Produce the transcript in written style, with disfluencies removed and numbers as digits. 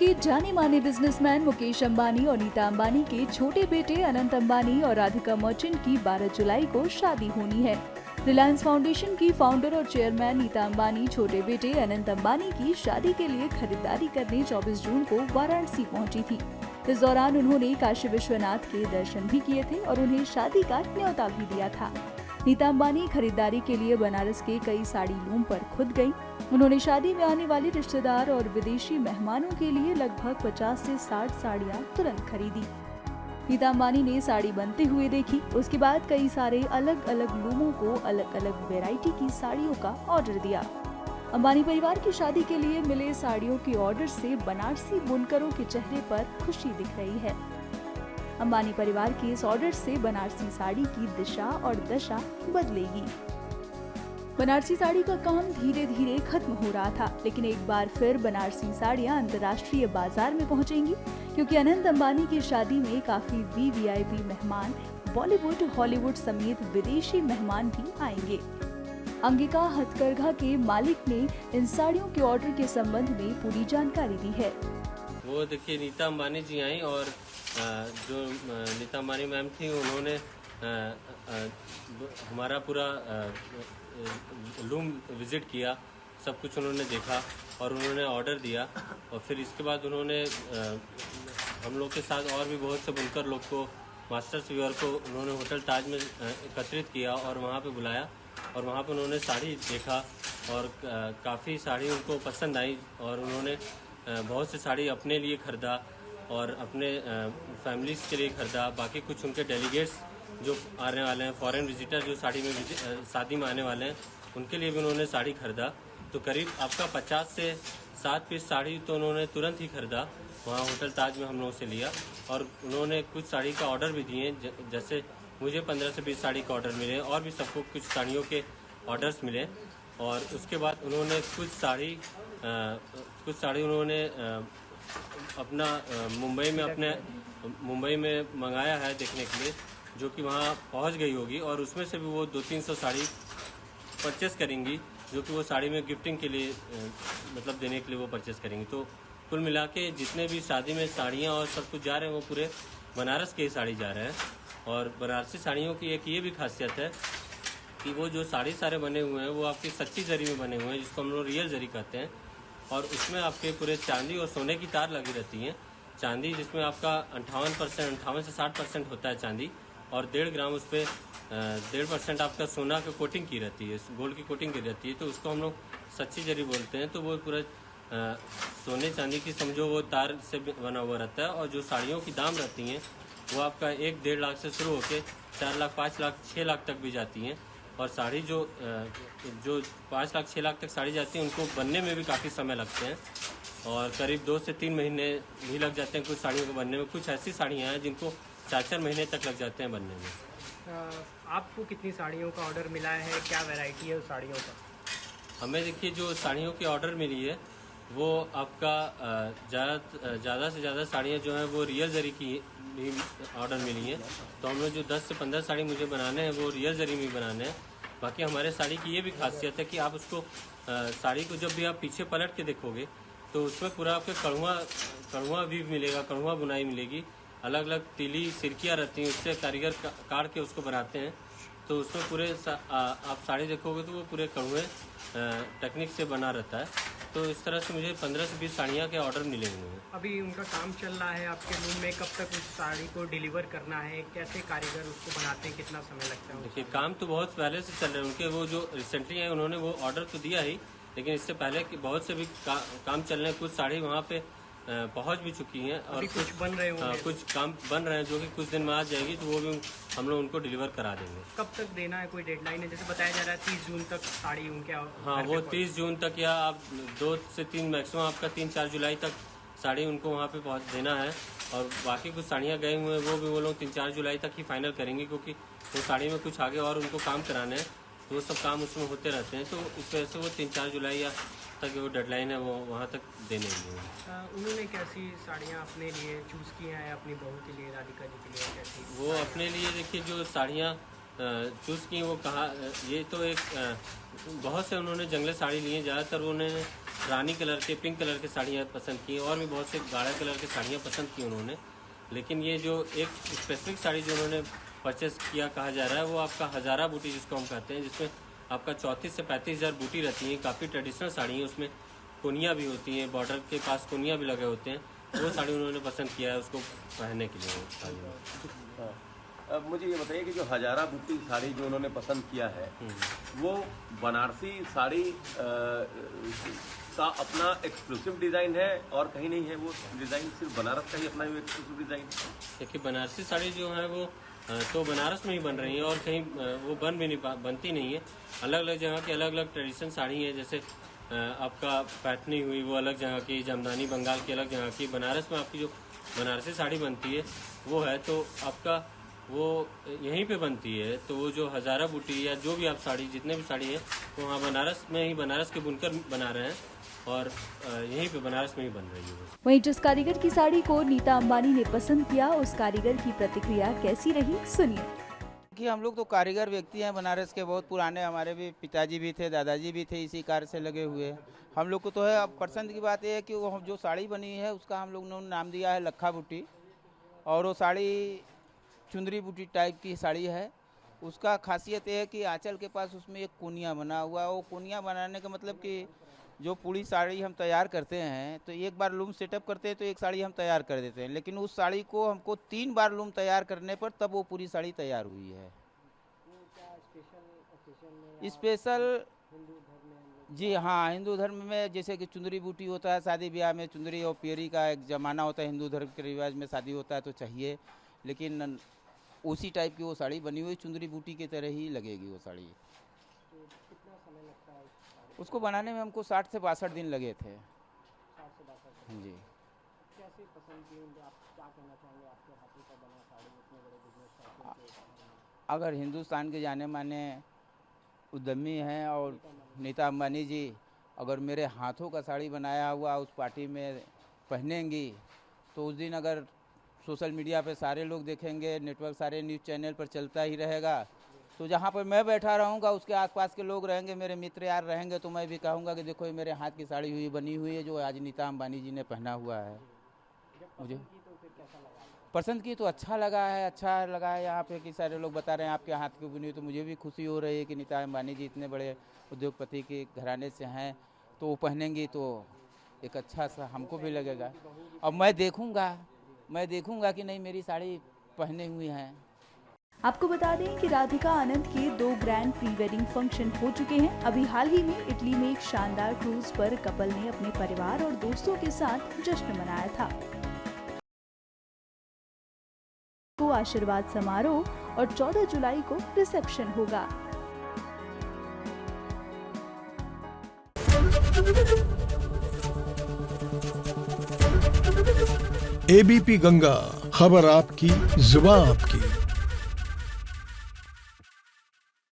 के जाने माने बिजनेसमैन मुकेश अंबानी और नीता अंबानी के छोटे बेटे अनंत अंबानी और राधिका मर्चेंट की 12 जुलाई को शादी होनी है। रिलायंस फाउंडेशन की फाउंडर और चेयरमैन नीता अंबानी छोटे बेटे अनंत अंबानी की शादी के लिए खरीदारी करने 24 जून को वाराणसी पहुंची थी। इस दौरान उन्होंने काशी विश्वनाथ के दर्शन भी किए थे और उन्हें शादी का न्योता भी दिया था। नीता अंबानी खरीदारी के लिए बनारस के कई साड़ी लूम पर खुद गईं। उन्होंने शादी में आने वाले रिश्तेदार और विदेशी मेहमानों के लिए लगभग 50 से 60 साड़ियां तुरंत खरीदी। नीता अंबानी ने साड़ी बनते हुए देखी। उसके बाद कई सारे अलग अलग लूमों को अलग अलग वैरायटी की साड़ियों का ऑर्डर दिया। अंबानी परिवार की शादी के लिए मिले साड़ियों के ऑर्डर से बनारसी बुनकरों के चेहरे पर खुशी दिख रही है। अंबानी परिवार के इस ऑर्डर से बनारसी साड़ी की दिशा और दशा बदलेगी। बनारसी साड़ी का काम धीरे धीरे खत्म हो रहा था, लेकिन एक बार फिर बनारसी साड़ियां अंतर्राष्ट्रीय बाजार में पहुंचेंगी, क्योंकि अनंत अंबानी की शादी में काफी वीवीआईपी मेहमान, बॉलीवुड, हॉलीवुड समेत विदेशी मेहमान भी आएंगे। अंगिका हथकरघा के मालिक ने इन साड़ियों के ऑर्डर के संबंध में पूरी जानकारी दी है। वो देखिए, नीता अंबानी जी आई और जो नीता अंबानी मैम थी, उन्होंने हमारा पूरा लूम विजिट किया, सब कुछ उन्होंने देखा और उन्होंने ऑर्डर दिया। और फिर इसके बाद उन्होंने हम लोग के साथ और भी बहुत से बुनकर लोग को, मास्टर्स व्यूअर को उन्होंने होटल ताज में एकत्रित किया और वहाँ पे बुलाया और वहाँ पे उन्होंने साड़ी देखा और काफ़ी साड़ी उनको पसंद आई और उन्होंने बहुत सी साड़ी अपने लिए खरीदा और अपने फैमिलीज के लिए खरीदा। बाकी कुछ उनके डेलीगेट्स जो आने वाले हैं, फॉरेन विजिटर जो शादी में आने वाले हैं, उनके लिए भी उन्होंने साड़ी खरीदा। तो करीब आपका 50 से 60 पीस साड़ी तो उन्होंने तुरंत ही खरीदा, वहाँ होटल ताज में हम लोगों से लिया। और उन्होंने कुछ साड़ी का ऑर्डर भी दिए, जैसे मुझे 15 से 20 साड़ी का ऑर्डर मिले और भी सबको कुछ साड़ियों के ऑर्डर्स मिले। और उसके बाद उन्होंने कुछ साड़ी उन्होंने अपना मुंबई में मंगाया है देखने के लिए, जो कि वहाँ पहुँच गई होगी और उसमें से भी वो 200-300 साड़ी परचेस करेंगी, जो कि वो साड़ी में गिफ्टिंग के लिए मतलब देने के लिए वो परचेस करेंगी। तो कुल मिला के जितने भी शादी में साड़ियाँ और सब कुछ जा रहे हैं वो पूरे बनारस के ही साड़ी जा रहे हैं। और बनारसी साड़ियों की एक ये भी खासियत है कि वो जो साड़ी सारे बने हुए हैं वो आपकी सच्ची जरी में बने हुए हैं, जिसको हम लोग रियल जरी कहते हैं। और उसमें आपके पूरे चांदी और सोने की तार लगी रहती हैं। चांदी जिसमें आपका 58% से 60% होता है चांदी, और 1.5 ग्राम उस पर 1.5% आपका सोना की कोटिंग की रहती है, गोल्ड की कोटिंग की रहती है। तो उसको हम लोग सच्ची जरी बोलते हैं। तो वो पूरा सोने चांदी की समझो वो तार से बना हुआ रहता है। और जो साड़ियों की दाम रहती हैं वो आपका 1-1.5 लाख से शुरू होकर 4 लाख, 5 लाख, 6 लाख तक भी जाती हैं। और साड़ी जो 5 लाख, 6 लाख तक साड़ी जाती है, उनको बनने में भी काफ़ी समय लगते हैं और करीब 2 से 3 महीने भी लग जाते हैं कुछ साड़ियों को बनने में। कुछ ऐसी साड़ियाँ हैं जिनको 4-4 महीने तक लग जाते हैं बनने में। आपको कितनी साड़ियों का ऑर्डर मिला है, क्या वैरायटी है उस साड़ियों का? हमें देखिए, जो साड़ियों की ऑर्डर मिली है वो आपका ज़्यादा से ज़्यादा साड़ियाँ जो हैं वो रियल जरी की भी ऑर्डर मिली हैं। तो हम लोग जो 10 से 15 साड़ी मुझे बनाने हैं वो रियल जरी में बनाने हैं। बाकी हमारे साड़ी की ये भी खासियत है कि आप उसको साड़ी को जब भी आप पीछे पलट के देखोगे तो उसमें पूरा आपके कढ़ुआ वीव मिलेगा, कढ़ुआ बुनाई मिलेगी। अलग अलग तीली सिरकियाँ रहती हैं, उससे कारीगर काट के उसको बनाते हैं। तो उसमें पूरे आप साड़ी देखोगे तो वो पूरे कढ़ुए टेक्निक से बना रहता है। तो इस तरह से मुझे 15 से 20 साड़ियाँ के ऑर्डर मिले हुए हैं। अभी उनका काम चल रहा है आपके रूम में, कब तक उस साड़ी को डिलीवर करना है, कैसे कारीगर उसको बनाते हैं, कितना समय लगता है? देखिए, काम तो बहुत पहले से चल रहे हैं उनके। वो जो रिसेंटली आए उन्होंने वो ऑर्डर तो दिया ही, लेकिन इससे पहले कि बहुत से भी काम चल रहे हैं। कुछ साड़ी वहाँ पे पहुँच भी चुकी हैं और कुछ बन रहे होंगे। कुछ काम बन रहे हैं जो कि कुछ दिन में आ जाएगी, तो वो भी हम लोग उनको डिलीवर करा देंगे। कब तक देना है, कोई डेडलाइन है? जैसे बताया जा रहा है 30 जून तक साड़ी उनके। हाँ, वो 30 जून तक या आप 2 से 3 मैक्सिमम आपका 3-4 जुलाई तक साड़ी उनको वहाँ पे पहुँच देना है। और बाकी कुछ साड़ियाँ गए हुए हैं वो लोग 3-4 जुलाई तक ही फाइनल करेंगे, क्योंकि वो साड़ी में कुछ आगे और उनको काम कराने हैं, तो वो सब काम उसमें होते रहते हैं। तो इस वजह से वो 3-4 जुलाई या तक वो डेडलाइन है, वो वहाँ तक देने हैं। उन्होंने कैसी साड़ियाँ अपने लिए चूज़ की हैं, अपनी बहू के लिए, राधिका जी के लिए कैसी? वो अपने लिए देखिए, जो साड़ियाँ चूज़ की वो कहा, ये तो एक बहुत से उन्होंने जंगली साड़ी ली हैं, ज़्यादातर उन्होंने रानी कलर के, पिंक कलर की साड़ियाँ पसंद की और भी बहुत से गाढ़ा कलर की साड़ियाँ पसंद की उन्होंने। लेकिन ये जो एक स्पेसिफिक साड़ी जो उन्होंने परचेस किया कहा जा रहा है वो आपका हज़ारा बूटी जिसको हम कहते हैं, जिसमें आपका 34 से 35 हज़ार बूटी रहती हैं। काफ़ी ट्रेडिशनल साड़ी है, उसमें कोनियाँ भी होती हैं, बॉर्डर के पास कोनियाँ भी लगे होते हैं। वो साड़ी उन्होंने पसंद किया है उसको पहनने के लिए साड़ी में। हाँ। अब मुझे ये बताइए कि जो हजारा बूटी साड़ी जो उन्होंने पसंद किया है वो बनारसी साड़ी का अपना एक्सक्लूसिव डिज़ाइन है और कहीं नहीं है? वो डिज़ाइन सिर्फ बनारस का ही अपना एक्सक्लूसिव डिज़ाइन है? देखिए बनारसी साड़ी जो है वो तो बनारस में ही बन रही है और कहीं वो बनती नहीं है। अलग अलग जगह की अलग अलग ट्रेडिशन साड़ी है, जैसे आपका पैठनी हुई वो अलग जगह की, जमदानी बंगाल की अलग जगह की, बनारस में आपकी जो बनारसी साड़ी बनती है वो है तो आपका वो यहीं पे बनती है। तो वो जो हज़ारा बूटी या जो भी आप साड़ी, जितने भी साड़ी है वो वहाँ बनारस में ही, बनारस के बुनकर बना रहे हैं और यहीं पे बनारस में ही बन रही है वो। वहीं जिस कारीगर की साड़ी को नीता अंबानी ने पसंद किया, उस कारीगर की प्रतिक्रिया कैसी रही, सुनिए। कि हम लोग तो कारीगर व्यक्ति हैं, बनारस के बहुत पुराने, हमारे भी पिताजी भी थे, दादाजी भी थे इसी कार्य से लगे हुए। हम लोग को तो है। अब पसंद की बात यह है कि वो जो साड़ी बनी है उसका हम लोग ने नाम दिया है लखा बूटी, और वो साड़ी चुंदरी बूटी टाइप की साड़ी है। उसका खासियत ये है कि आंचल के पास उसमें एक कोनिया बना हुआ है। वो कोनिया बनाने का मतलब कि जो पूरी साड़ी हम तैयार करते हैं तो एक बार लूम सेटअप करते हैं तो एक साड़ी हम तैयार कर देते हैं, लेकिन उस साड़ी को हमको 3 बार लूम तैयार करने पर तब वो पूरी साड़ी तैयार हुई है। स्पेशल जी हाँ, हिंदू धर्म में जैसे कि चुंदरी बूटी होता है, शादी ब्याह में चुंदरी और पियरी का एक जमाना होता है, हिंदू धर्म के रिवाज में शादी होता है तो चाहिए, लेकिन उसी टाइप की वो साड़ी बनी हुई चुंदरी बूटी की तरह ही लगेगी वो साड़ी। कितना समय लगता है उसको बनाने में हमको 60 से 62 दिन लगे थे। 60 से 62 जी। कैसे पसंद की? आप क्या कहना चाहेंगे आपके हाथों का बना साड़ी इतने बड़े बिजनेस के? अगर हिंदुस्तान के जाने माने उद्यमी हैं और नीता अंबानी जी अगर मेरे हाथों का साड़ी बनाया हुआ उस पार्टी में पहनेंगी तो उस दिन अगर सोशल मीडिया पे सारे लोग देखेंगे, नेटवर्क सारे न्यूज़ चैनल पर चलता ही रहेगा, तो जहाँ पर मैं बैठा रहूँगा उसके आसपास के लोग रहेंगे, मेरे मित्र यार रहेंगे, तो मैं भी कहूँगा कि देखो ये मेरे हाथ की साड़ी हुई बनी हुई है जो आज नीता अंबानी जी ने पहना हुआ है। मुझे पसंद की तो अच्छा लगा है यहाँ पे कि सारे लोग बता रहे हैं आपके हाथ की बनी हुई, तो मुझे भी खुशी हो रही है कि नीता अंबानी जी इतने बड़े उद्योगपति के घराने से हैं तो वो पहनेंगी तो एक अच्छा सा हमको भी लगेगा। अब मैं देखूंगा कि नहीं मेरी साड़ी पहने हुई हैं। आपको बता दें कि राधिका आनंद के 2 ग्रैंड प्री वेडिंग फंक्शन हो चुके हैं। अभी हाल ही में इटली में एक शानदार क्रूज पर कपल ने अपने परिवार और दोस्तों के साथ जश्न मनाया था। को आशीर्वाद समारोह और 14 जुलाई को रिसेप्शन होगा। एबीपी गंगा, खबर आपकी, जुबान आपकी।